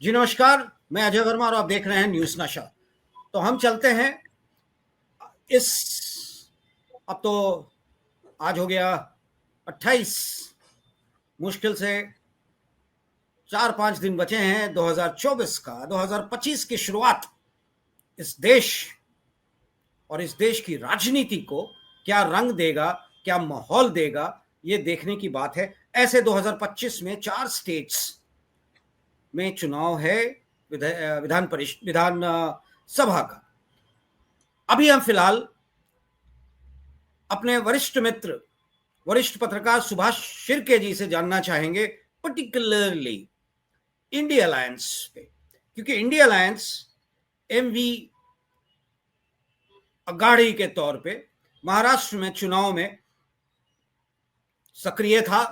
जी नमस्कार, मैं अजय वर्मा और आप देख रहे हैं न्यूज़ नशा। तो हम चलते हैं इस अब तो आज हो गया 28, मुश्किल से 4-5 दिन बचे हैं 2024 का। 2025 की शुरुआत इस देश और इस देश की राजनीति को क्या रंग देगा, क्या माहौल देगा, ये देखने की बात है। ऐसे 2025 में 4 स्टेट्स में चुनाव है विधान सभा का। अभी हम फिलहाल अपने वरिष्ठ मित्र, वरिष्ठ पत्रकार सुभाष शिर्के जी से जानना चाहेंगे पर्टिकुलरली इंडिया अलायंस पे, क्योंकि इंडिया अलायंस एमवी अगाड़ी के तौर पे महाराष्ट्र में चुनाव में सक्रिय था।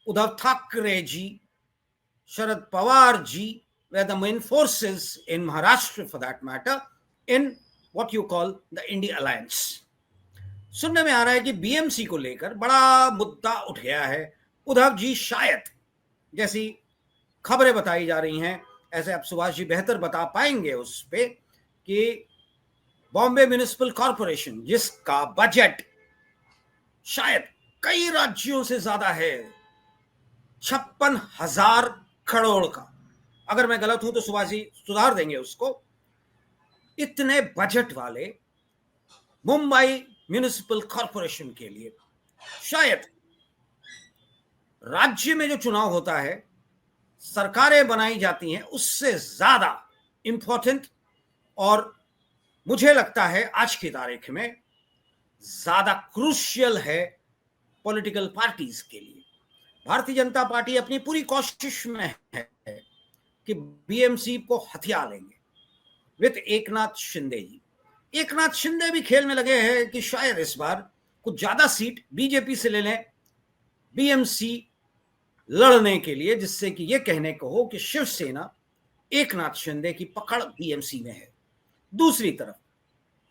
Uddhav Thackeray ji, Sharad Pawar ji were the main forces in Maharashtra for that matter in what you call the India Alliance. सुनने में आ रहा है कि बीएमसी को लेकर बड़ा मुद्दा उठ गया है। उद्धव जी शायद, जैसी खबरें बताई जा रही हैं, ऐसे अब सुभाष जी बेहतर बता पाएंगे उस पे, कि बॉम्बे म्युनिसिपल कॉरपोरेशन जिसका बजट शायद कई राज्यों से ज्यादा है, 56,000 करोड़ का, अगर मैं गलत हूं तो सुभाष जी सुधार देंगे उसको, इतने बजट वाले मुंबई म्युनिसिपल कॉरपोरेशन के लिए शायद राज्य में जो चुनाव होता है, सरकारें बनाई जाती हैं, उससे ज्यादा इंपॉर्टेंट और मुझे लगता है आज की तारीख में ज्यादा क्रूशियल है पॉलिटिकल पार्टीज के लिए। भारतीय जनता पार्टी अपनी पूरी कोशिश में है कि बीएमसी को हथिया लेंगे विद एकनाथ शिंदे जी। एकनाथ शिंदे भी खेल में लगे हैं कि शायद इस बार कुछ ज्यादा सीट बीजेपी से ले लें बीएमसी लड़ने के लिए, जिससे कि यह कहने को हो कि शिवसेना एकनाथ शिंदे की पकड़ बीएमसी में है। दूसरी तरफ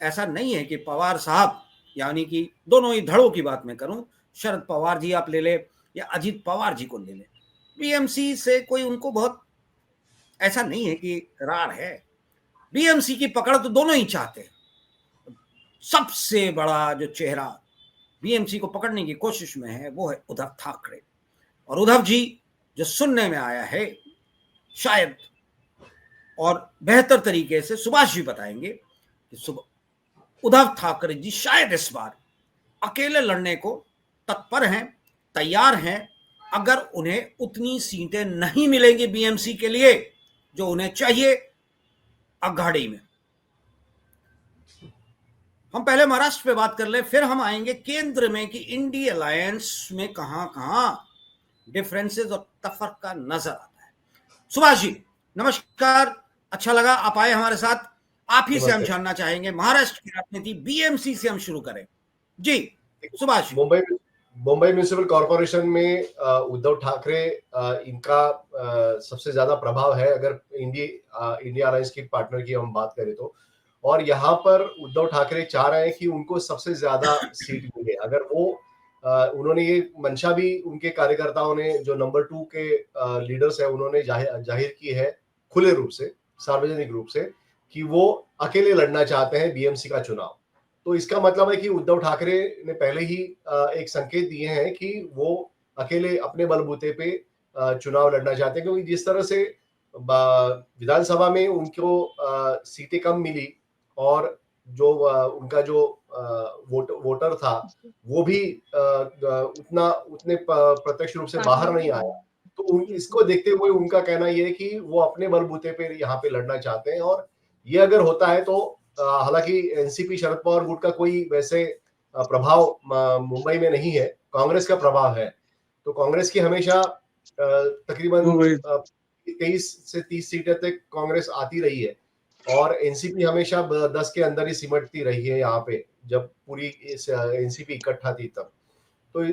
ऐसा नहीं है कि पवार साहब, यानी कि दोनों ही धड़ों की बात मैं करूं, शरद पवार जी आप ले ले या अजीत पवार जी को ले ले, बीएमसी से कोई उनको बहुत ऐसा नहीं है कि रार है। बीएमसी की पकड़ तो दोनों ही चाहते हैं। सबसे बड़ा जो चेहरा बीएमसी को पकड़ने की कोशिश में है वो है उद्धव ठाकरे। और उद्धव जी, जो सुनने में आया है, शायद और बेहतर तरीके से सुभाष जी बताएंगे कि उद्धव ठाकरे जी शायद इस बार अकेले लड़ने को तत्पर हैं, तैयार हैं, अगर उन्हें उतनी सीटें नहीं मिलेंगी बीएमसी के लिए जो उन्हें चाहिए अघाड़ी में। हम पहले महाराष्ट्र पे बात कर ले, फिर हम आएंगे केंद्र में कि इंडिया अलायंस में कहां डिफरेंसेस और तफरका नजर आता है। सुभाष जी नमस्कार, अच्छा लगा आप आए हमारे साथ। आप ही से हम जानना चाहेंगे महाराष्ट्र की राजनीति, बीएमसी से हम शुरू करें। जी सुभाष जी। मुंबई म्युनिसिपल कॉरपोरेशन में उद्धव ठाकरे, इनका सबसे ज्यादा प्रभाव है अगर इंडिया अलायंस की पार्टनर की हम बात करें तो। और यहाँ पर उद्धव ठाकरे चाह रहे हैं कि उनको सबसे ज्यादा सीट मिले। अगर वो उन्होंने ये मंशा भी उनके कार्यकर्ताओं ने, जो नंबर 2 के लीडर्स है, उन्होंने जाहिर की है खुले रूप से, सार्वजनिक रूप से, कि वो अकेले लड़ना चाहते हैं बीएमसी का चुनाव। तो इसका मतलब है कि उद्धव ठाकरे ने पहले ही एक संकेत दिए हैं कि वो अकेले अपने बलबूते पे चुनाव लड़ना चाहते हैं, क्योंकि जिस तरह से विधानसभा में उनको सीटें कम मिली और जो उनका जो वोटर था वो भी उतने प्रत्यक्ष रूप से बाहर नहीं आया। तो इसको देखते हुए उनका कहना यह है कि वो अपने बलबूते पे यहाँ पे लड़ना चाहते हैं। और ये अगर होता है तो हालांकि एनसीपी शरद पवार गुट का कोई वैसे प्रभाव मुंबई में नहीं है, कांग्रेस का प्रभाव है। तो कांग्रेस की हमेशा तकरीबन 23 से 30 सीटें तक कांग्रेस आती रही है और एनसीपी हमेशा 10 के अंदर ही सिमटती रही है यहाँ पे, जब पूरी एनसीपी इकट्ठा थी तब। तो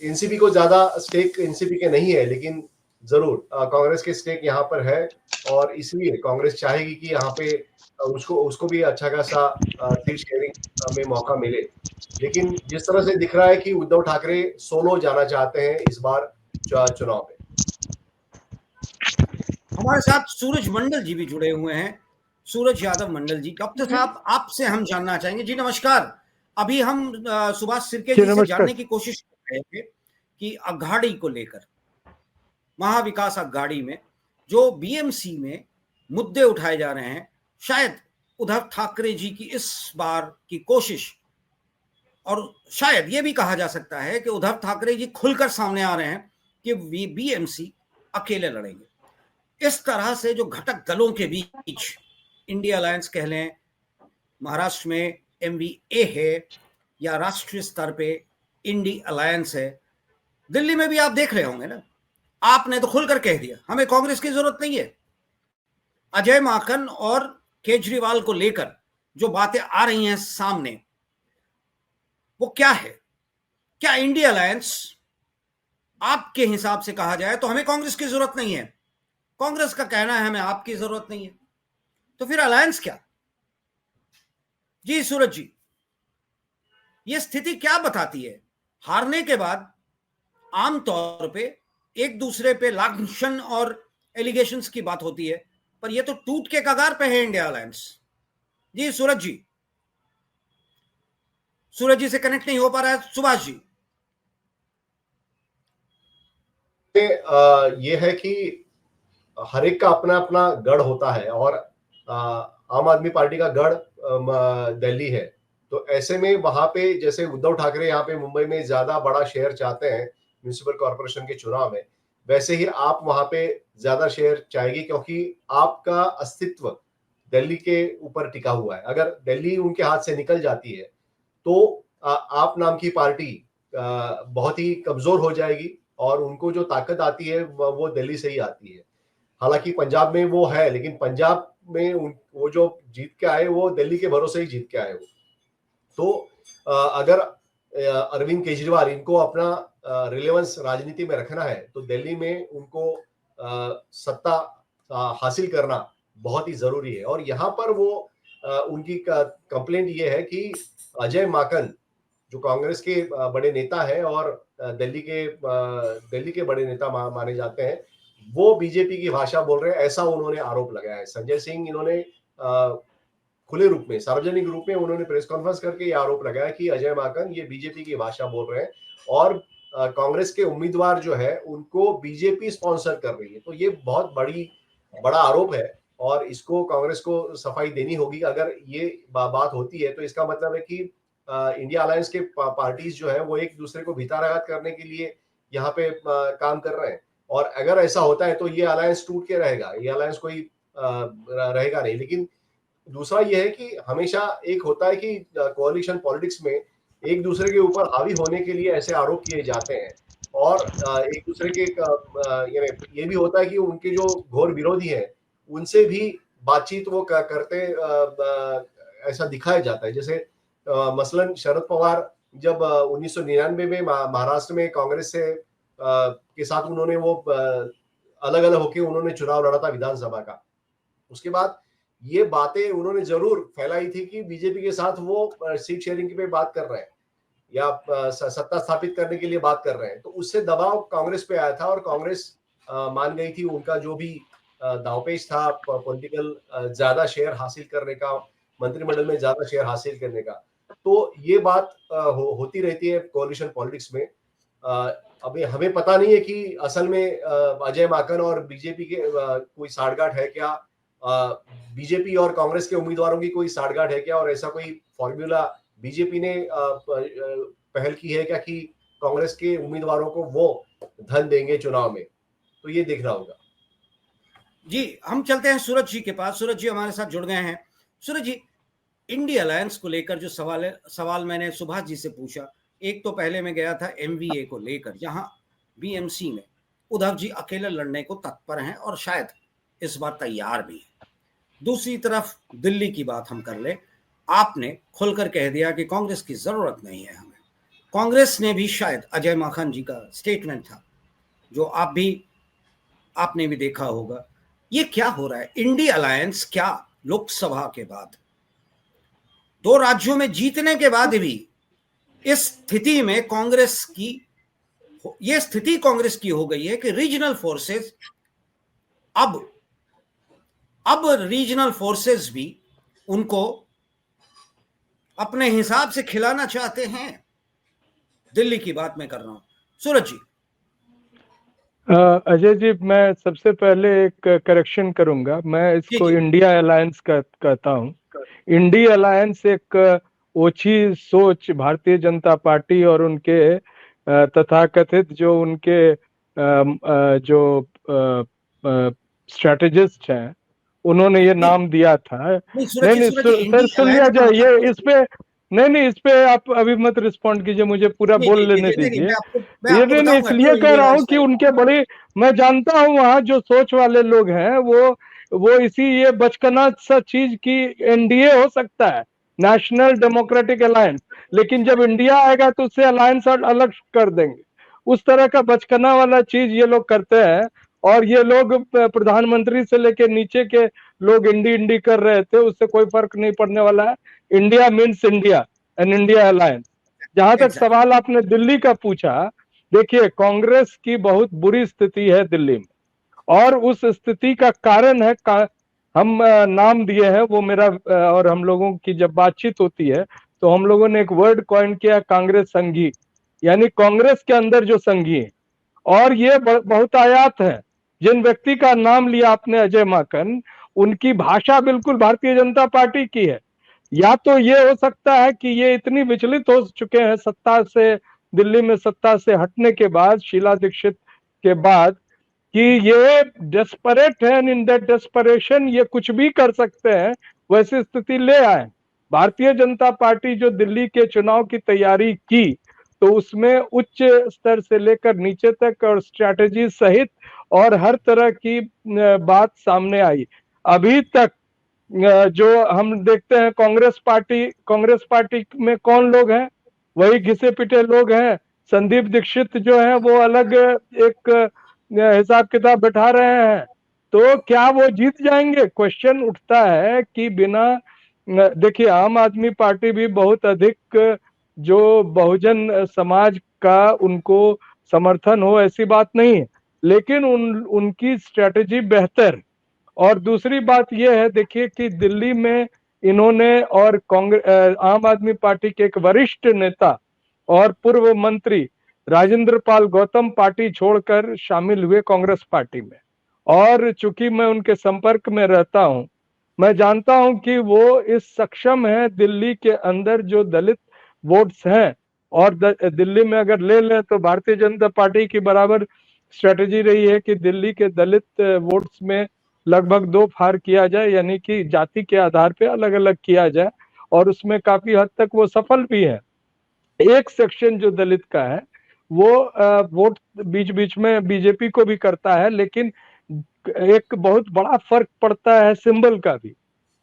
एनसीपी को ज्यादा स्टेक एनसीपी के नहीं है, लेकिन जरूर कांग्रेस के स्टेक यहाँ पर है और इसलिए कांग्रेस चाहेगी कि यहाँ पे उसको भी अच्छा खासा सीट शेयरिंग में मौका मिले। लेकिन जिस तरह से दिख रहा है कि उद्धव ठाकरे सोलो जाना चाहते हैं इस बार चुनाव में। हमारे साथ सूरज मंडल जी भी जुड़े हुए हैं, सूरज यादव मंडल जी। डॉक्टर साहब, आपसे हम जानना चाहेंगे। जी नमस्कार। अभी हम सुभाष सिरके जी से जानने की कोशिश कर रहे थे कि अघाड़ी को लेकर, महाविकास अघाड़ी में जो बीएमसी में मुद्दे उठाए जा रहे हैं, शायद उद्धव ठाकरे जी की इस बार की कोशिश, और शायद ये भी कहा जा सकता है कि उद्धव ठाकरे जी खुलकर सामने आ रहे हैं कि बीएमसी अकेले लड़ेंगे। इस तरह से जो घटक दलों के बीच इंडिया अलायंस कह लें, महाराष्ट्र में एमवीए है, या राष्ट्रीय स्तर पे इंडी अलायंस है, दिल्ली में भी आप देख रहे होंगे ना। आपने तो खुलकर कह दिया हमें कांग्रेस की जरूरत नहीं है। अजय माकन और केजरीवाल को लेकर जो बातें आ रही हैं सामने, वो क्या है? क्या इंडिया अलायंस, आपके हिसाब से कहा जाए तो हमें कांग्रेस की जरूरत नहीं है, कांग्रेस का कहना है हमें आपकी जरूरत नहीं है, तो फिर अलायंस क्या? जी सूरज जी, ये स्थिति क्या बताती है? हारने के बाद आमतौर पे एक दूसरे पे लांछन और एलिगेशंस की बात होती है, पर ये तो टूट के कगार पे है इंडिया अलायंस। जी सूरज जी, सूरज जी से कनेक्ट नहीं हो पा रहा है। सुभाष जी, ये है कि हर एक का अपना अपना गढ़ होता है और आम आदमी पार्टी का गढ़ दिल्ली है। तो ऐसे में वहां पे जैसे उद्धव ठाकरे यहाँ पे मुंबई में ज्यादा बड़ा शेयर चाहते हैं म्यूनिसिपल कॉर्पोरेशन के चुनाव में, वैसे ही आप वहां पे ज्यादा शेयर चाहेगी, क्योंकि आपका अस्तित्व दिल्ली के ऊपर टिका हुआ है। अगर दिल्ली उनके हाथ से निकल जाती है तो आप नाम की पार्टी बहुत ही कमजोर हो जाएगी और उनको जो ताकत आती है वो दिल्ली से ही आती है। हालांकि पंजाब में वो है, लेकिन पंजाब में वो जो जीत के आए वो दिल्ली के भरोसे ही जीत के आए वो। तो अगर अरविंद केजरीवाल इनको अपना रिलेवेंस राजनीति में रखना है तो दिल्ली में उनको सत्ता हासिल करना बहुत ही जरूरी है। और यहाँ पर वो उनकी कंप्लेंट ये है कि अजय माकन जो कांग्रेस के बड़े नेता है और दिल्ली के बड़े नेता माने जाते हैं, वो बीजेपी की भाषा बोल रहे हैं, ऐसा उन्होंने आरोप लगाया है। संजय सिंह इन्होंने खुले रूप में, सार्वजनिक रूप में उन्होंने प्रेस कॉन्फ्रेंस करके ये आरोप लगाया कि अजय माकन ये बीजेपी की भाषा बोल रहे हैं और कांग्रेस के उम्मीदवार जो है उनको बीजेपी स्पॉन्सर कर रही है। तो ये बहुत बड़ा आरोप है और इसको कांग्रेस को सफाई देनी होगी। अगर ये बात होती है तो इसका मतलब है कि इंडिया अलायंस के पार्टीज जो है वो एक दूसरे को भिताराघात करने के लिए यहाँ पे काम कर रहे हैं। और अगर ऐसा होता है तो ये अलायंस टूट के रहेगा, ये अलायंस कोई रहेगा नहीं। लेकिन दूसरा ये है कि हमेशा एक होता है कि कोalition पॉलिटिक्स में एक दूसरे के ऊपर हावी होने के लिए ऐसे आरोप किए जाते हैं और एक दूसरे के ये भी होता है कि उनके जो घोर विरोधी हैं उनसे भी बातचीत वो करते ऐसा दिखाया जाता है। जैसे मसलन शरद पवार जब 1999 में महाराष्ट्र में कांग्रेस से के साथ उन्होंने वो अलग अलग होके उन्होंने चुनाव लड़ा था विधानसभा का, उसके बाद ये बातें उन्होंने जरूर फैलाई थी कि बीजेपी के साथ वो सीट शेयरिंग की पे बात कर रहे हैं या सत्ता स्थापित करने के लिए बात कर रहे हैं। तो उससे दबाव कांग्रेस पे आया था और कांग्रेस मान गई थी उनका जो भी दांवपेच था पॉलिटिकल ज्यादा शेयर हासिल करने का, मंत्रिमंडल में ज्यादा शेयर हासिल करने का। तो ये बात होती रहती है कोalition पॉलिटिक्स में। अभी हमें पता नहीं है कि असल में अजय माकन और बीजेपी के कोई साठगांठ है क्या, बीजेपी और कांग्रेस के उम्मीदवारों की कोई साठगांठ है क्या, और ऐसा कोई फॉर्मूला बीजेपी ने पहल की है क्या कि कांग्रेस के उम्मीदवारों को वो धन देंगे चुनाव में, तो ये देखना होगा। जी हम चलते हैं सूरज जी के पास। सूरज जी हमारे साथ जुड़ गए हैं। सूरज जी, इंडिया अलायंस को लेकर जो सवाल मैंने सुभाष जी से पूछा, एक तो पहले मैं गया था एमवीए को लेकर, जहां बीएमसी में उद्धव जी अकेले लड़ने को तत्पर हैं और शायद इस बार तैयार भी है। दूसरी तरफ दिल्ली की बात हम कर ले, आपने खुलकर कह दिया कि कांग्रेस की जरूरत नहीं है हमें। कांग्रेस ने भी, शायद अजय माकन जी का स्टेटमेंट था जो आपने भी देखा होगा। ये क्या हो रहा है? इंडिया अलायंस क्या लोकसभा के बाद 2 राज्यों में जीतने के बाद भी इस स्थिति में कांग्रेस की, ये स्थिति कांग्रेस की हो गई है कि रीजनल फोर्सेस अब अब रीजनल फोर्सेस भी उनको अपने हिसाब से खिलाना चाहते हैं। दिल्ली की बात मैं कर रहा हूं। सूरज जी। अजय जी, मैं सबसे पहले एक करेक्शन करूंगा। मैं जी इसको जी। इंडिया अलायंस कहता हूं। इंडिया अलायंस एक ओछी सोच भारतीय जनता पार्टी और उनके तथाकथित जो उनके जो स्ट्रेटेजिस्ट हैं, उन्होंने ये नहीं नाम दिया था। नहीं, नहीं नहीं, सूरज जी, सर इंडिया सुन लिया अलायंस का जाए। मतलब ये इस पे नहीं नहीं, इस पे आप अभी मत रिस्पॉन्ड कीजिए, मुझे पूरा नहीं बोल नहीं लेने नहीं, दीजिए। मैं ये आपको नहीं, बताऊंगा इसलिए क्यों कह इंडिया रहा हूँ अलायंस कि का। उनके बड़ी, मैं जानता हूँ वहाँ जो सोच वाले लोग हैं वो इसी ये बचकाना सा चीज की एनडीए हो सकता है, नेशनल डेमोक्रेटिक अलायंस, लेकिन जब इंडिया आएगा तो उससे अलायंस अलग कर देंगे। उस तरह का बचकाना वाला चीज ये लोग करते हैं। और ये लोग प्रधानमंत्री से लेके नीचे के लोग इंडी इंडी कर रहे थे, उससे कोई फर्क नहीं पड़ने वाला है। India means India and India alliance. जहां तक एग्जैक्ट। सवाल आपने दिल्ली का पूछा, देखिए कांग्रेस की बहुत बुरी स्थिति है दिल्ली में, और उस स्थिति का कारण है हम नाम दिए हैं वो मेरा और हम लोगों की जब बातचीत होती है तो हम लोगों ने एक वर्ड कॉइन किया, कांग्रेस संघी, यानी कांग्रेस के अंदर जो संघी है। और ये बहुत आयात है। जिन व्यक्ति का नाम लिया आपने, अजय माकन, उनकी भाषा बिल्कुल भारतीय जनता पार्टी की है। या तो ये हो सकता है कि ये इतनी विचलित हो चुके हैं सत्ता से, दिल्ली में सत्ता से हटने के बाद, शीला दीक्षित के बाद, कि ये डेस्परेट है, इन दैट डेस्परेशन ये कुछ भी कर सकते हैं, वैसी स्थिति ले आए। भारतीय जनता पार्टी जो दिल्ली के चुनाव की तैयारी की, तो उसमें उच्च स्तर से लेकर नीचे तक और स्ट्रैटेजी सहित और हर तरह की बात सामने आई। अभी तक जो हम देखते हैं कांग्रेस पार्टी में कौन लोग हैं? वही घिसे पिटे लोग हैं। संदीप दीक्षित जो है वो अलग एक हिसाब किताब बैठा रहे हैं। तो क्या वो जीत जाएंगे? क्वेश्चन उठता है कि बिना देखिए, आम आदमी पार्टी भी बहुत अधिक जो बहुजन समाज का उनको समर्थन हो ऐसी बात नहीं है, लेकिन उनकी स्ट्रेटेजी बेहतर। और दूसरी बात यह है, देखिए कि दिल्ली में इन्होंने और आम आदमी पार्टी के एक वरिष्ठ नेता और पूर्व मंत्री राजेंद्र पाल गौतम पार्टी छोड़कर शामिल हुए कांग्रेस पार्टी में। और चूंकि मैं उनके संपर्क में रहता हूं, मैं जानता हूं कि वो इस सक्षम है दिल्ली के अंदर जो दलित वोट्स हैं, और दिल्ली में अगर ले लें तो भारतीय जनता पार्टी की बराबर स्ट्रेटेजी रही है कि दिल्ली के दलित वोट्स में लगभग दो फार किया जाए, यानी कि जाति के आधार पे अलग अलग किया जाए, और उसमें काफी हद तक वो सफल भी है। एक सेक्शन जो दलित का है वो वोट बीच बीच में बीजेपी को भी करता है, लेकिन एक बहुत बड़ा फर्क पड़ता है सिंबल का भी।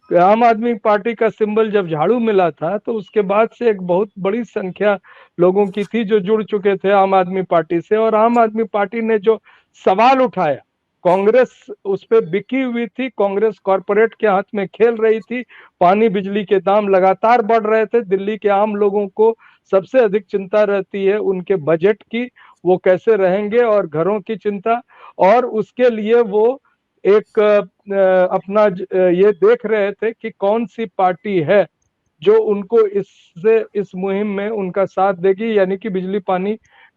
आम आदमी पार्टी का सिंबल जब झाड़ू मिला था तो उसके बाद से एक बहुत बड़ी संख्या लोगों की थी जो जुड़ चुके थे आम आदमी पार्टी से, और आम आदमी पार्टी ने जो सवाल उठाया, कांग्रेस उस पर बिकी हुई थी, कांग्रेस कॉरपोरेट के हाथ में खेल रही थी, पानी बिजली के दाम लगातार बढ़ रहे थे, दिल्ली के आम लोगों को सबसे अधिक चिंता रहती है उनके बजट की, वो कैसे रहेंगे, और घरों की चिंता। और उसके लिए वो एक अपना ये देख रहे थे कि कौन सी पार्टी है जो उनको इस मुहिम में उनका साथ देगी, यानी कि बिजली पानी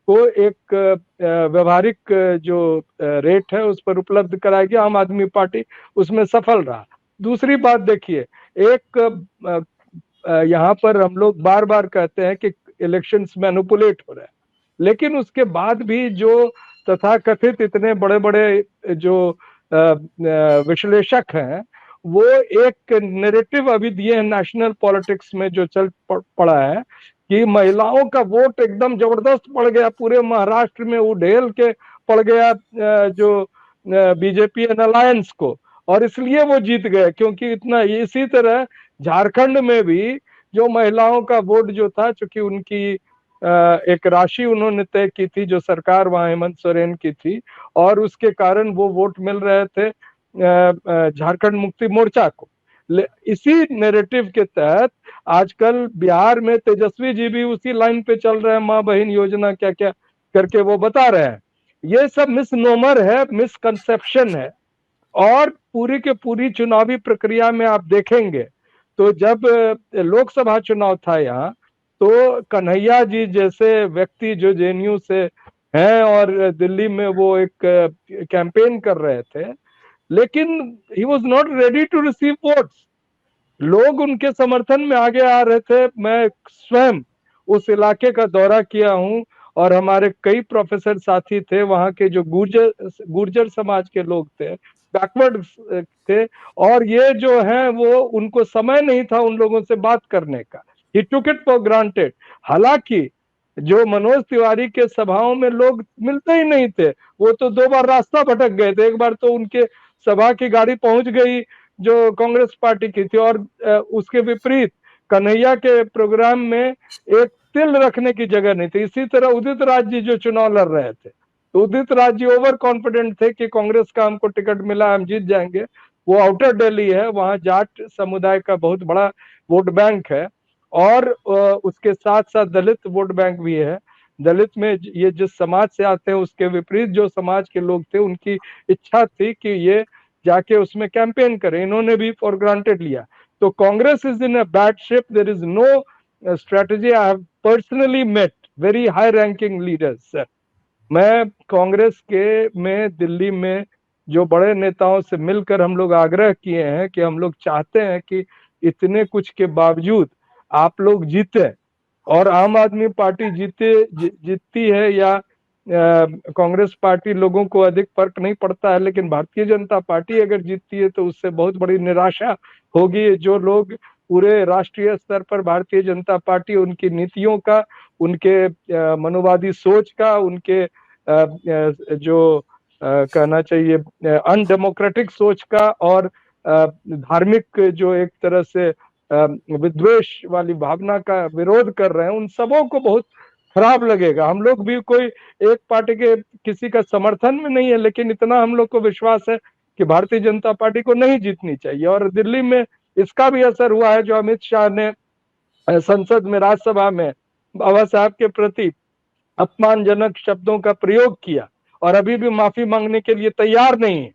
को एक व्यवहारिक जो रेट है उस पर उपलब्ध कराएगी। आम आदमी पार्टी उसमें सफल रहा। दूसरी बात देखिए, एक यहाँ पर हम लोग बार बार कहते हैं कि इलेक्शंस मैनिपुलेट हो रहे हैं, लेकिन उसके बाद भी जो तथाकथित इतने बड़े बड़े जो विश्लेषक हैं, वो एक नैरेटिव अभी दिए हैं नेशनल पॉलिटिक्स में जो चल पड़ा है कि महिलाओं का वोट एकदम जबरदस्त पड़ गया, पूरे महाराष्ट्र में उड़ेल के पड़ गया जो बीजेपी एंड अलायंस को, और इसलिए वो जीत गए। क्योंकि इतना, इसी तरह झारखंड में भी जो महिलाओं का वोट जो था, चूंकि उनकी एक राशि उन्होंने तय की थी जो सरकार वहां हेमंत सोरेन की थी, और उसके कारण वो वोट मिल रहे थे झारखंड मुक्ति मोर्चा को। इसी नैरेटिव के तहत आजकल बिहार में तेजस्वी जी भी उसी लाइन पे चल रहे हैं, माँ बहन योजना क्या क्या करके वो बता रहे हैं। ये सब मिसनोमर है, मिसकंसेप्शन है। और पूरी के पूरी चुनावी प्रक्रिया में आप देखेंगे तो जब लोकसभा चुनाव था यहाँ, तो कन्हैया जी जैसे व्यक्ति जो जेएनयू से हैं और दिल्ली में वो एक कैंपेन कर रहे थे, लेकिन he was not ready to receive votes. लोग उनके समर्थन में आगे आ रहे थे। मैं स्वयं उस इलाके का दौरा किया हूं और हमारे कई प्रोफेसर साथी थे, वहां के जो गुर्जर समाज के लोग थे, बैकवर्ड थे, और ये जो है वो उनको समय नहीं था उन लोगों से बात करने का। ही टुक इट फॉर ग्रांटेड। हालांकि जो मनोज तिवारी के सभाओं में लोग मिलते ही नहीं थे, वो तो 2 बार रास्ता भटक गए थे। एक बार तो उनके सभा की गाड़ी पहुंच गई जो कांग्रेस पार्टी की थी, और उसके विपरीत कन्हैया के प्रोग्राम में एक तिल रखने की जगह नहीं थी। इसी तरह उदित राज जी जो चुनाव लड़ रहे थे, तो उदित राज जी ओवर कॉन्फिडेंट थे कि कांग्रेस का हमको टिकट मिला, हम जीत जाएंगे। वो आउटर दिल्ली है, वहां जाट समुदाय का बहुत बड़ा वोट बैंक है, और उसके साथ साथ दलित वोट बैंक भी है। दलित में ये जिस समाज से आते हैं उसके विपरीत जो समाज के लोग थे, उनकी इच्छा थी कि ये जाके उसमें कैंपेन करें, इन्होंने भी फॉर ग्रांटेड लिया। तो Congress is in a bad shape, there is no strategy. I have personally met very high ranking leaders. मैं कांग्रेस के में दिल्ली में जो बड़े नेताओं से मिलकर हम लोग आग्रह किए हैं कि हम लोग चाहते हैं कि इतने कुछ के बावजूद आप लोग जीते, और आम आदमी पार्टी जीतती है या कांग्रेस पार्टी, लोगों को अधिक फर्क नहीं पड़ता है, लेकिन भारतीय जनता पार्टी अगर जीतती है तो उससे बहुत बड़ी निराशा होगी। जो लोग पूरे राष्ट्रीय स्तर पर भारतीय जनता पार्टी, उनकी नीतियों का, उनके मनोवादी सोच का, उनके जो कहना चाहिए अनडेमोक्रेटिक सोच का, और धार्मिक जो एक तरह से विद्वेष वाली भावना का विरोध कर रहे हैं, उन सबों को बहुत खराब लगेगा। हम लोग भी कोई एक पार्टी के किसी का समर्थन में नहीं है, लेकिन इतना हम लोग को विश्वास है कि भारतीय जनता पार्टी को नहीं जीतनी चाहिए। और दिल्ली में इसका भी असर हुआ है, जो अमित शाह ने संसद में, राज्यसभा में बाबा साहब के प्रति अपमानजनक शब्दों का प्रयोग किया और अभी भी माफी मांगने के लिए तैयार नहीं है।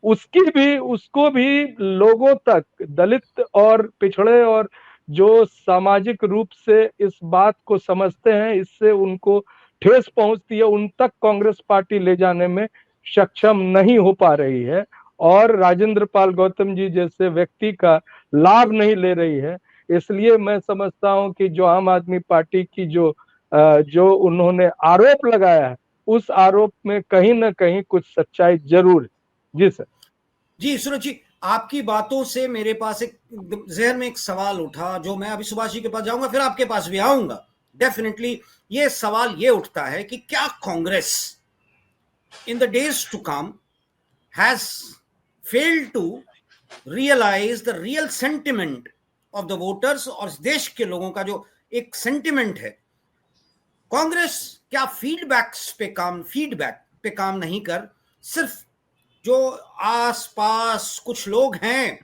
उसको भी लोगों तक, दलित और पिछड़े और जो सामाजिक रूप से इस बात को समझते हैं, इससे उनको ठेस पहुंचती है, उन तक कांग्रेस पार्टी ले जाने में सक्षम नहीं हो पा रही है, और राजेंद्र पाल गौतम जी जैसे व्यक्ति का लाभ नहीं ले रही है। इसलिए मैं समझता हूं कि जो आम आदमी पार्टी की जो उन्होंने आरोप लगाया है, उस आरोप में कहीं ना कहीं कुछ सच्चाई जरूर है। जी सर। जी सूरज जी, आपकी बातों से मेरे पास एक जहन में एक सवाल उठा, जो मैं अभी सुभाष जी के पास जाऊंगा, फिर आपके पास भी आऊंगा। डेफिनेटली ये सवाल ये उठता है कि क्या Congress in the days to come has failed to realise the real sentiment of the voters, और देश के लोगों का जो एक सेंटिमेंट है। कांग्रेस क्या फीडबैक पे काम नहीं कर, सिर्फ जो आसपास कुछ लोग हैं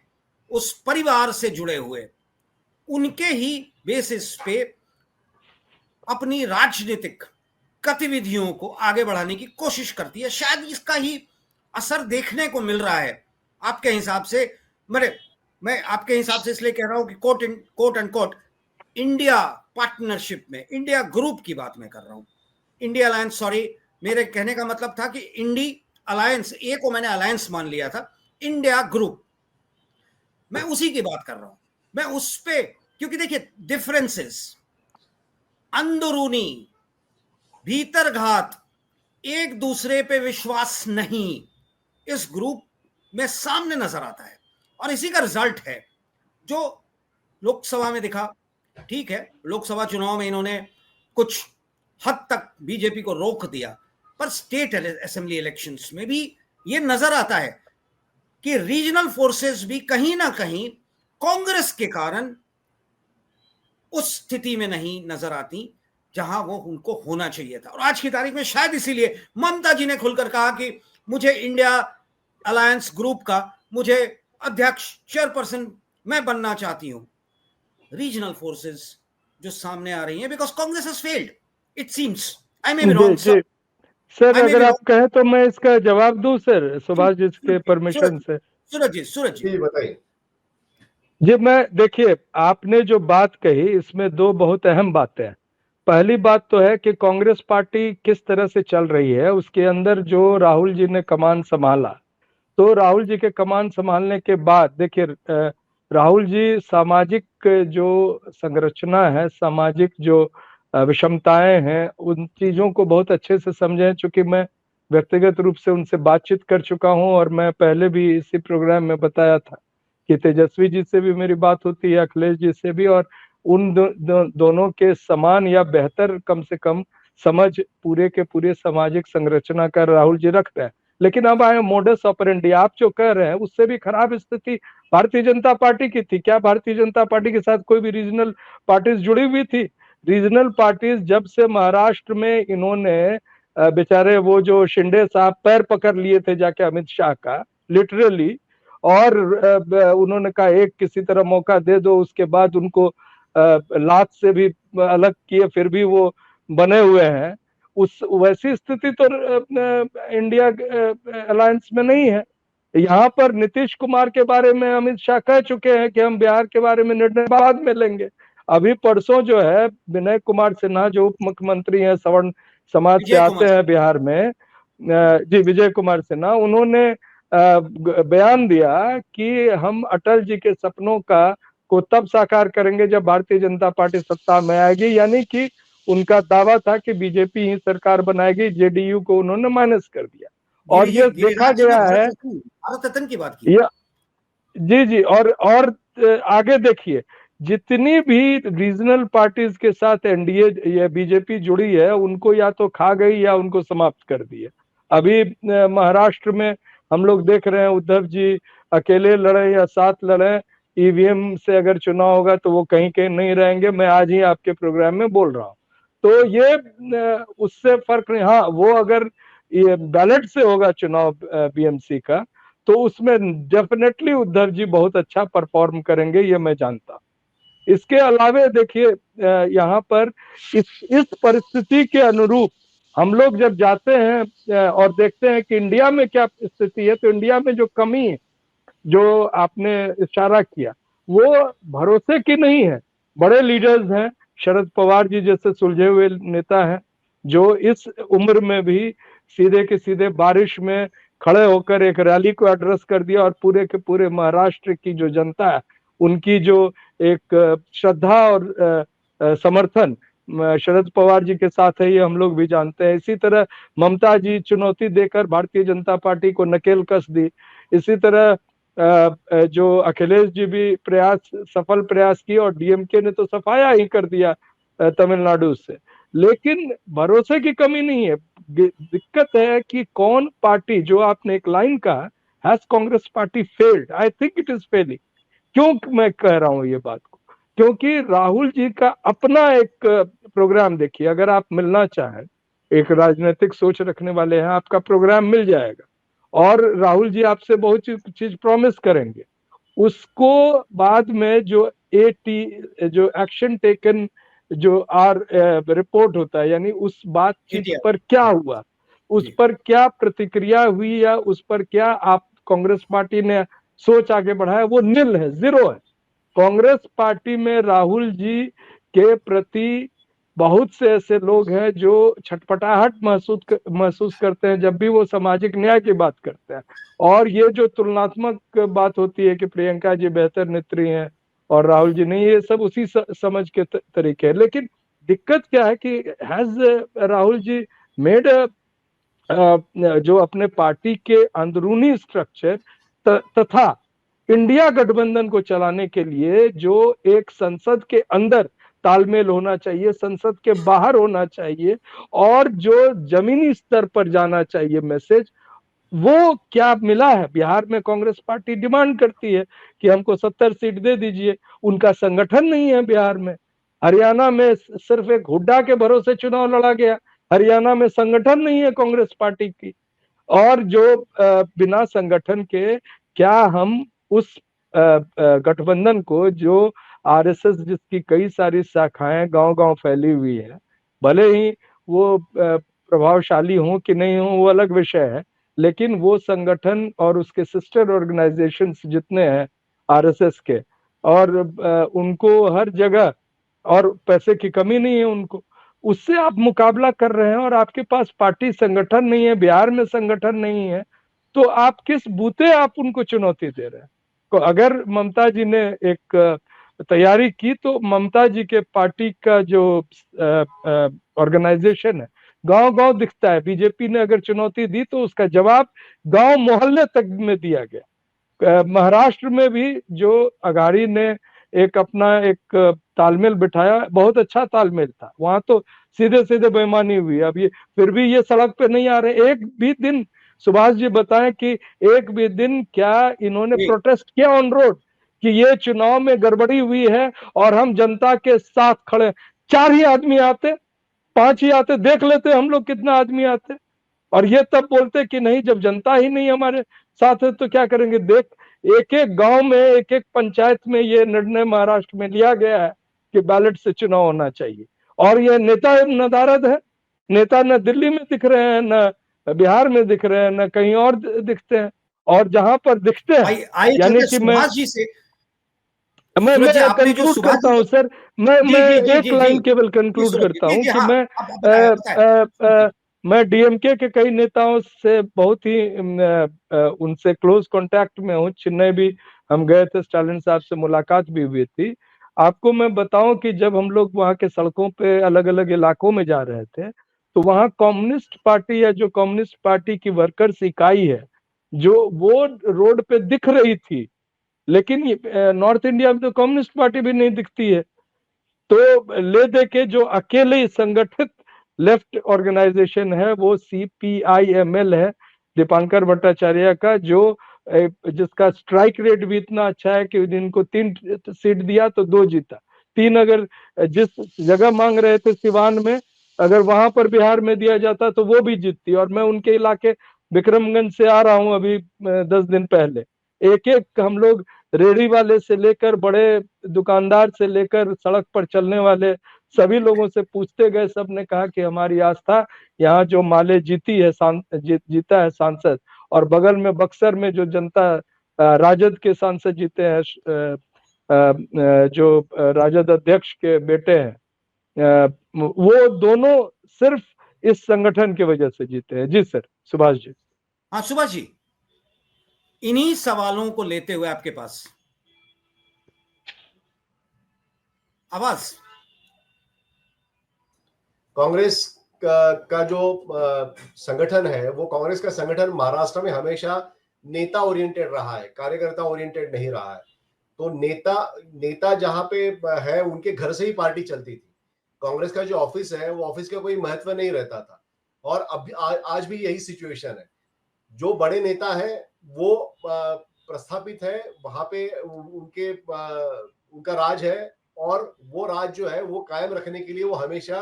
उस परिवार से जुड़े हुए, उनके ही बेसिस पे अपनी राजनीतिक गतिविधियों को आगे बढ़ाने की कोशिश करती है? शायद इसका ही असर देखने को मिल रहा है आपके हिसाब से। मैं आपके हिसाब से इसलिए कह रहा हूं कि quote and quote India partnership में, इंडिया ग्रुप की बात मैं कर रहा हूं, इंडिया अलायंस, सॉरी, मेरे कहने का मतलब था कि इंडी अलायंस, ए को मैंने अलायंस मान लिया था, इंडिया ग्रुप, मैं उसी की बात कर रहा हूं। मैं उस पे, क्योंकि देखिए डिफरेंसेस, अंदरूनी भीतरघात, एक दूसरे पे विश्वास नहीं, इस ग्रुप में सामने नजर आता है, और इसी का रिजल्ट है जो लोकसभा में दिखा। ठीक है, लोकसभा चुनाव में इन्होंने कुछ हद तक बीजेपी को रोक दिया, पर स्टेट असेंबली इलेक्शंस में भी ये नजर आता है कि रीजनल फोर्सेस भी कहीं ना कहीं कांग्रेस के कारण उस स्थिति में नहीं नजर आती जहां वो उनको होना चाहिए था। और आज की तारीख में शायद इसीलिए ममता जी ने खुलकर कहा कि मुझे इंडिया अलायंस ग्रुप का, मुझे अध्यक्ष, चेयरपर्सन मैं बनना चाहती हूं। रीजनल फोर्सेस जो सामने आ रही हैं, because Congress has failed, it seems. I may be wrong sir, अगर आप कहें तो मैं इसका जवाब दूं सर, सुभाष जी के परमिशन से। सूरज जी बताइए। जी, मैं देखिए, आपने जो बात कही इसमें दो बहुत अहम बातें हैं। पहली बात तो है कि कांग्रेस पार्टी किस तरह से चल रही है, उसके अंदर जो राहुल जी ने कमान संभाला, तो राहुल जी के कमान संभालने के बाद देखिए, राहुल जी सामाजिक जो संरचना है, सामाजिक जो विषमताएं हैं, उन चीजों को बहुत अच्छे से समझे। चूंकि मैं व्यक्तिगत रूप से उनसे बातचीत कर चुका हूं, और मैं पहले भी इसी प्रोग्राम में बताया था कि तेजस्वी जी से भी मेरी बात होती है, अखिलेश जी से भी, और उन दोनों के समान या बेहतर कम से कम समझ पूरे के पूरे सामाजिक संरचना का राहुल जी रखते हैं। लेकिन अब आए मोडस ऑपरेंडी, आप जो कह रहे हैं उससे भी खराब स्थिति भारतीय जनता पार्टी की थी। क्या भारतीय जनता पार्टी के साथ कोई भी रीजनल पार्टीज जुड़ी हुई थी? रीजनल पार्टीज जब से महाराष्ट्र में इन्होंने बेचारे वो जो शिंदे साहब पैर पकड़ लिए थे जाके अमित शाह का, लिटरली, और उन्होंने कहा एक किसी तरह मौका दे दो, उसके बाद उनको लात से भी अलग किए, फिर भी वो बने हुए हैं। उस वैसी स्थिति तो इंडिया अलायंस में नहीं है। यहाँ पर नीतीश कुमार के बारे में अमित शाह कह चुके हैं कि हम बिहार के बारे में निर्णय बाद में लेंगे। अभी परसों जो है विनय कुमार सिन्हा जो उप मुख्यमंत्री हैं, सवर्ण समाज से आते हैं बिहार में, जी विजय कुमार सिन्हा, उन्होंने बयान दिया कि हम अटल जी के सपनों को तब साकार करेंगे जब भारतीय जनता पार्टी सत्ता में आएगी। यानी कि उनका दावा था कि बीजेपी ही सरकार बनाएगी, जेडीयू को उन्होंने माइनस कर दिया। और ये देखा गया है, भारत रत्न की बात की। जी, और आगे देखिए, जितनी भी रीजनल पार्टीज के साथ एनडीए या बीजेपी जुड़ी है, उनको या तो खा गई या उनको समाप्त कर दिया। अभी महाराष्ट्र में हम लोग देख रहे हैं, उद्धव जी अकेले लड़े या साथ लड़े, ईवीएम से अगर चुनाव होगा तो वो कहीं कहीं नहीं रहेंगे। मैं आज ही आपके प्रोग्राम में बोल रहा हूँ। तो ये उससे फर्क नहीं। हाँ, वो अगर ये बैलेट से होगा चुनाव बीएमसी का, तो उसमें डेफिनेटली उद्धव जी बहुत अच्छा परफॉर्म करेंगे, ये मैं जानता हूँ। इसके अलावे देखिए, यहाँ पर इस परिस्थिति के अनुरूप हम लोग जब जाते हैं और देखते हैं कि इंडिया में क्या स्थिति है, तो इंडिया में जो कमी है, जो आपने इशारा किया, वो भरोसे की नहीं है। बड़े लीडर्स हैं, शरद पवार जी जैसे सुलझे हुए नेता हैं, जो इस उम्र में भी सीधे के सीधे बारिश में खड़े होकर एक रैली को एड्रेस कर दिया, और पूरे के पूरे महाराष्ट्र की जो जनता है, उनकी जो एक श्रद्धा और समर्थन शरद पवार जी के साथ है, ये हम लोग भी जानते हैं। इसी तरह ममता जी चुनौती देकर भारतीय जनता पार्टी को नकेल कस दी। इसी तरह जो अखिलेश जी भी सफल प्रयास किए, और डीएमके ने तो सफाया ही कर दिया तमिलनाडु से। लेकिन भरोसे की कमी नहीं है, दिक्कत है कि कौन पार्टी, जो आपने एक लाइन कहा, has Congress party failed? I think it is failing. क्यों मैं कह रहा हूं ये बात को? क्योंकि राहुल जी का अपना एक प्रोग्राम देखिए, अगर आप मिलना चाहें, एक राजनीतिक सोच रखने वाले हैं, आपका प्रोग्राम मिल जाएगा, और राहुल जी आपसे बहुत चीज प्रॉमिस करेंगे। उसको बाद में जो एक्शन टेकन, जो रिपोर्ट होता है, यानी उस बातचीत पर क्या हुआ, उस पर क्या प्रतिक्रिया हुई, या उस पर क्या आप कांग्रेस पार्टी ने सोच आगे बढ़ाया, वो नील है, जीरो है। कांग्रेस पार्टी में राहुल जी के प्रति बहुत से ऐसे लोग हैं जो छटपटाहट महसूस करते हैं जब भी वो सामाजिक न्याय की बात करते हैं। और ये जो तुलनात्मक बात होती है कि प्रियंका जी बेहतर नेत्री हैं और राहुल जी नहीं, ये सब उसी समझ के तरीके हैं। लेकिन दिक्कत क्या है कि हैज राहुल जी मेड जो अपने पार्टी के अंदरूनी स्ट्रक्चर तथा इंडिया गठबंधन को चलाने के लिए जो एक संसद के अंदर तालमेल होना चाहिए, संसद के बाहर होना चाहिए, और जो जमीनी स्तर पर जाना चाहिए मैसेज, वो क्या मिला है? बिहार में कांग्रेस पार्टी डिमांड करती है कि हमको 70 सीट दे दीजिए, उनका संगठन नहीं है बिहार में। हरियाणा में सिर्फ एक हुड्डा के भरोसे चुनाव लड़ा गया, हरियाणा में संगठन नहीं है कांग्रेस पार्टी की। और जो बिना संगठन के क्या हम उस गठबंधन को, जो आरएसएस जिसकी कई सारी शाखाएं गांव-गांव फैली हुई है, भले ही वो प्रभावशाली हो कि नहीं हो वो अलग विषय है, लेकिन वो संगठन और उसके सिस्टर ऑर्गेनाइजेशंस जितने हैं आरएसएस के, और उनको हर जगह, और पैसे की कमी नहीं है उनको, उससे आप मुकाबला कर रहे हैं और आपके पास पार्टी संगठन नहीं है, बिहार में संगठन नहीं है, तो आप किस बूते आप उनको चुनौती दे रहे हैं? तो अगर ममता जी ने एक तैयारी की तो ममता जी के पार्टी का जो ऑर्गेनाइजेशन है गांव गांव दिखता है। बीजेपी ने अगर चुनौती दी तो उसका जवाब गांव मोहल्ले तक में दिया गया। महाराष्ट्र में भी जो अघाड़ी ने एक अपना एक तालमेल बिठाया, बहुत अच्छा तालमेल था, वहां तो सीधे सीधे बेईमानी हुई। अब ये फिर भी ये सड़क पे नहीं आ रहे एक भी दिन। सुभाष जी बताएं कि एक भी दिन क्या इन्होंने प्रोटेस्ट किया ऑन रोड कि ये चुनाव में गड़बड़ी हुई है और हम जनता के साथ खड़े? 4 ही आदमी आते, 5 ही आते, देख लेते हम लोग कितना आदमी आते। और ये तब बोलते कि नहीं, जब जनता ही नहीं हमारे साथ है तो क्या करेंगे। देख, एक एक गांव में, एक एक पंचायत में ये निर्णय महाराष्ट्र में लिया गया है कि बैलेट से चुनाव होना चाहिए। और ये नेता नदारद है, नेता न दिल्ली में दिख रहे हैं, न बिहार में दिख रहे हैं, न कहीं और दिखते हैं। और जहां पर दिखते हैं, यानी कि मैं कंक्लूड करता हूं सर, मैं एक लाइन केवल कंक्लूड करता हूं कि मैं डीएमके के कई नेताओं से बहुत ही उनसे क्लोज कांटेक्ट में हूं। चेन्नई भी हम गए थे, स्टालिन साहब से मुलाकात भी हुई थी। आपको मैं बताऊं कि जब हम लोग वहां के सड़कों पे अलग अलग इलाकों में जा रहे थे तो वहां कम्युनिस्ट पार्टी या जो कम्युनिस्ट पार्टी की वर्कर्स इकाई है जो वो रोड पे दिख रही थी, लेकिन नॉर्थ इंडिया में तो कम्युनिस्ट पार्टी भी नहीं दिखती है। तो ले दे के जो अकेले संगठित लेफ्ट ऑर्गेनाइजेशन है वो CPIML है, दीपांकर भट्टाचार्य का, जो जिसका स्ट्राइक रेट भी इतना अच्छा है कि इनको 3 सीट दिया तो 2 जीता। 3 अगर जिस जगह मांग रहे थे सिवान में, अगर वहां पर बिहार में दिया जाता तो वो भी जीतती। और मैं उनके इलाके विक्रमगंज से आ रहा हूं अभी 10 दिन पहले। एक एक हम लोग रेहड़ी वाले से लेकर बड़े दुकानदार से लेकर सड़क पर चलने वाले सभी लोगों से पूछते गए, सब ने कहा कि हमारी आस्था यहाँ जो माले जीती है, जीता है सांसद, और बगल में बक्सर में जो जनता राजद के सांसद जीते हैं, जो राजद अध्यक्ष के बेटे हैं, वो दोनों सिर्फ इस संगठन की वजह से जीते हैं। जी सर, सुभाष जी। हाँ सुभाष जी, इन्हीं सवालों को लेते हुए आपके पास आवाज। कांग्रेस का जो संगठन है वो कांग्रेस का संगठन महाराष्ट्र में हमेशा नेता ओरिएंटेड रहा है, कार्यकर्ता ओरिएंटेड नहीं रहा है। तो नेता जहां पे है उनके घर से ही पार्टी चलती थी। कांग्रेस का जो ऑफिस है वो ऑफिस का कोई महत्व नहीं रहता था। और अब आज भी यही सिचुएशन है। जो बड़े नेता है वो प्रस्थापित है, वहां पे उनका राज है, और वो राज जो है वो कायम रखने के लिए वो हमेशा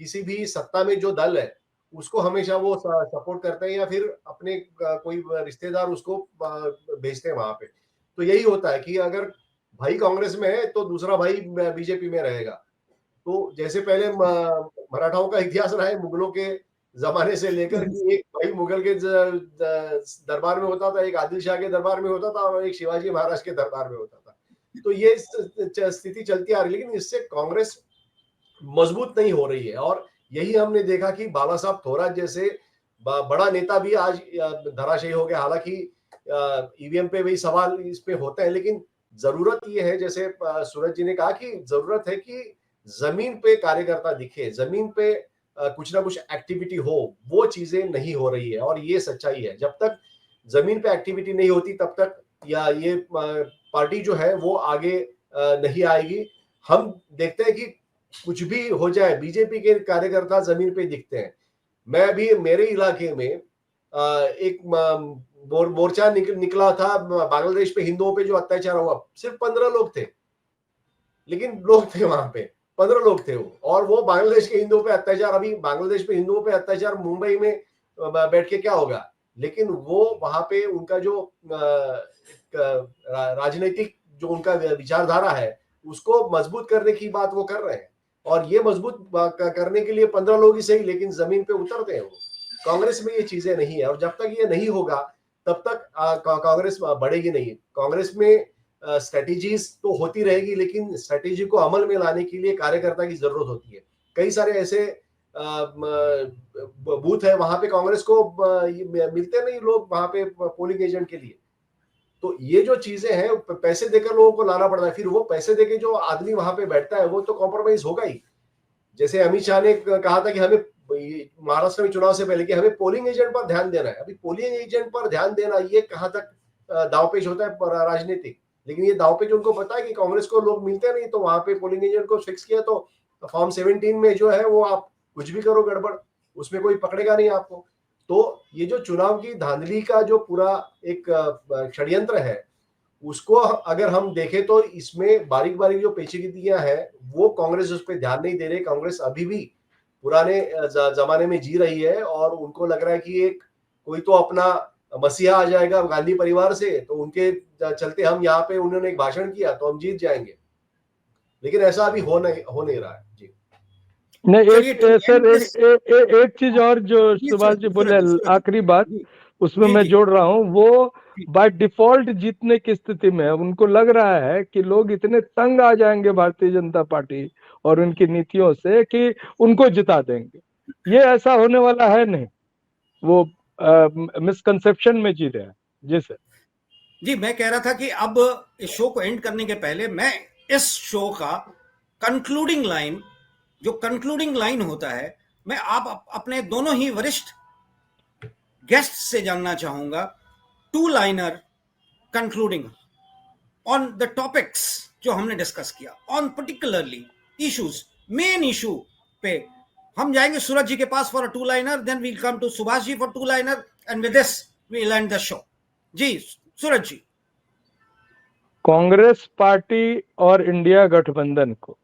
किसी भी सत्ता में जो दल है उसको हमेशा वो सपोर्ट करते हैं, या फिर अपने कोई रिश्तेदार उसको भेजते हैं वहां पे। तो यही होता है कि अगर भाई कांग्रेस में है तो दूसरा भाई बीजेपी में रहेगा। तो जैसे पहले मराठाओं का इतिहास रहा है मुगलों के जमाने से लेकर, कि एक भाई मुगल के दरबार में होता था, एक आदिल शाह के दरबार में होता था, और एक शिवाजी महाराज के दरबार में होता था। तो ये स्थिति चलती आ रही, लेकिन इससे कांग्रेस मजबूत नहीं हो रही है। और यही हमने देखा कि बाला साहब थोराट जैसे बड़ा नेता भी आज धराशायी हो गया। हालांकि ईवीएम पे भी सवाल इस पे होते हैं, लेकिन जरूरत ये है, जैसे सूरज जी ने कहा, कि जरूरत है कि जमीन पे कार्यकर्ता दिखे, जमीन पे कुछ ना कुछ एक्टिविटी हो। वो चीजें नहीं हो रही है, और ये सच्चाई है। जब तक जमीन पे एक्टिविटी नहीं होती तब तक या ये पार्टी जो है वो आगे नहीं आएगी। हम देखते हैं कि कुछ भी हो जाए, बीजेपी के कार्यकर्ता जमीन पे दिखते हैं। मैं अभी मेरे इलाके में एक मोर्चा निकला था बांग्लादेश पे, हिंदुओं पे जो अत्याचार हुआ, सिर्फ 15 लोग थे, लेकिन लोग थे वहां पे, 15 लोग थे वो। और वो बांग्लादेश के हिंदुओं पे अत्याचार, अभी बांग्लादेश पे हिंदुओं पे अत्याचार मुंबई में बैठ के क्या होगा। लेकिन वो वहां पे उनका जो राजनीतिक जो उनका विचारधारा है उसको मजबूत करने की बात वो कर रहे हैं। और ये मजबूत करने के लिए 15 लोग ही सही, लेकिन जमीन पे उतरते हैं वो। कांग्रेस में ये चीजें नहीं है, और जब तक ये नहीं होगा तब तक कांग्रेस बढ़ेगी नहीं। कांग्रेस में स्ट्रेटेजीज तो होती रहेगी, लेकिन स्ट्रेटेजी को अमल में लाने के लिए कार्यकर्ता की जरूरत होती है। कई सारे ऐसे बूथ है वहां पे कांग्रेस को मिलते नहीं लोग वहां पे पोलिंग एजेंट के लिए। तो ये जो चीजें हैं पैसे देकर लोगों को लाना पड़ता है, फिर वो पैसे देके जो आदमी वहां पे बैठता है वो तो कॉम्प्रोमाइज होगा ही। जैसे अमित शाह ने कहा था कि हमें महाराष्ट्र में चुनाव से पहले कि हमें पोलिंग एजेंट पर ध्यान देना है। अभी पोलिंग एजेंट पर ध्यान देना ये कहां तक दांवपेच होता है राजनीतिक, लेकिन ये दांवपेच उनको पता है कि कांग्रेस को लोग मिलते नहीं, तो वहां पे पोलिंग एजेंट को फिक्स किया। तो फॉर्म 17 में जो है वो आप कुछ भी करो गड़बड़, उसमें कोई पकड़ेगा नहीं आपको। तो ये जो चुनाव की धांधली का जो पूरा एक षड्यंत्र है, उसको अगर हम देखें तो इसमें बारीक बारीक जो पेचीदगियां हैं वो कांग्रेस उस पर ध्यान नहीं दे रही। कांग्रेस अभी भी पुराने जमाने में जी रही है और उनको लग रहा है कि एक कोई तो अपना मसीहा आ जाएगा गांधी परिवार से, तो उनके चलते हम यहाँ पे उन्होंने एक भाषण किया तो हम जीत जाएंगे, लेकिन ऐसा अभी हो नहीं रहा है। जी नहीं, एक चीज और जो सुभाष जी बोले, आखिरी बात उसमें मैं जोड़ रहा हूँ, वो बाय डिफॉल्ट जीतने की स्थिति में उनको लग रहा है कि लोग इतने तंग आ जाएंगे भारतीय जनता पार्टी और उनकी नीतियों से कि उनको जिता देंगे। ये ऐसा होने वाला है नहीं, वो मिसकंसेप्शन में जी रहे हैं। जी सर। जी, मैं कह रहा था कि अब इस शो को एंड करने के पहले मैं इस शो का कंक्लूडिंग लाइन, जो कंक्लूडिंग लाइन होता है, मैं आप अपने दोनों ही वरिष्ठ गेस्ट से जानना चाहूंगा। 2-लाइनर कंक्लूडिंग ऑन द टॉपिक्स जो हमने डिस्कस किया, on particularly issues, main issue पे। हम जाएंगे सूरज जी के पास फॉर अ 2-लाइनर, then we'll come to Subhash ji for 2-लाइनर, and with this we will end the show. जी सूरज जी। कांग्रेस पार्टी और इंडिया गठबंधन को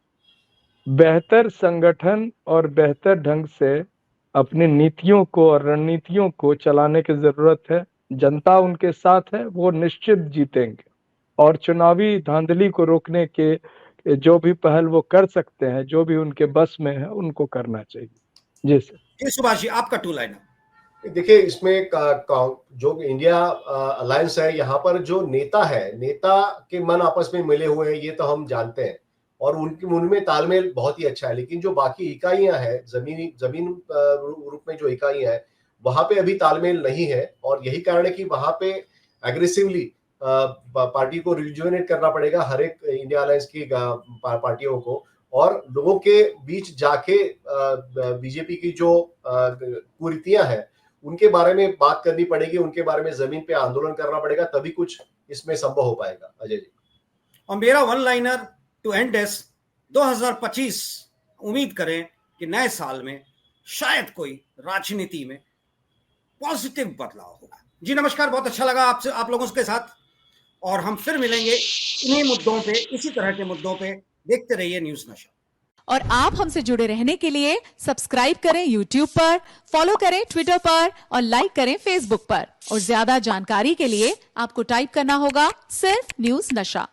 बेहतर संगठन और बेहतर ढंग से अपनी नीतियों को और रणनीतियों को चलाने की जरूरत है। जनता उनके साथ है, वो निश्चित जीतेंगे, और चुनावी धांधली को रोकने के जो भी पहल वो कर सकते हैं, जो भी उनके बस में है, उनको करना चाहिए। जी सर। जी सुभाष जी, आपका 2-लाइनर। देखिए, इसमें जो इंडिया अलायंस है, यहाँ पर जो नेता है, नेता के मन आपस में मिले हुए हैं, ये तो हम जानते हैं, और उनमें तालमेल बहुत ही अच्छा है। लेकिन जो बाकी इकाइयां हैं, जमीन रूप में जो इकाइयां हैं, वहां पे अभी तालमेल नहीं है, और यही कारण है कि वहां पे एग्रेसिवली पार्टी को रिजुवेनेट करना पड़ेगा, हर एक इंडिया अलायंस की पार्टियों को, और लोगों के बीच जाके बीजेपी की जो कुरीतियां हैं उनके बारे में बात करनी पड़ेगी, उनके बारे में जमीन पे आंदोलन करना पड़ेगा, तभी कुछ इसमें संभव हो पाएगा। अजय जी। और मेरा 1-लाइनर टू एंड इज 2025 उम्मीद करें कि नए साल में शायद कोई राजनीति में पॉजिटिव बदलाव होगा। जी नमस्कार, बहुत अच्छा लगा आपसे, आप लोगों के साथ, और हम फिर मिलेंगे इन्हीं मुद्दों पे, इसी तरह के मुद्दों पे। देखते रहिए न्यूज़ नशा। और आप हमसे जुड़े रहने के लिए सब्सक्राइब करें YouTube पर, फॉलो करें Twitter पर और लाइक करें Facebook पर। और ज्यादा जानकारी के लिए आपको टाइप करना होगा सिर्फ न्यूज़ नशा।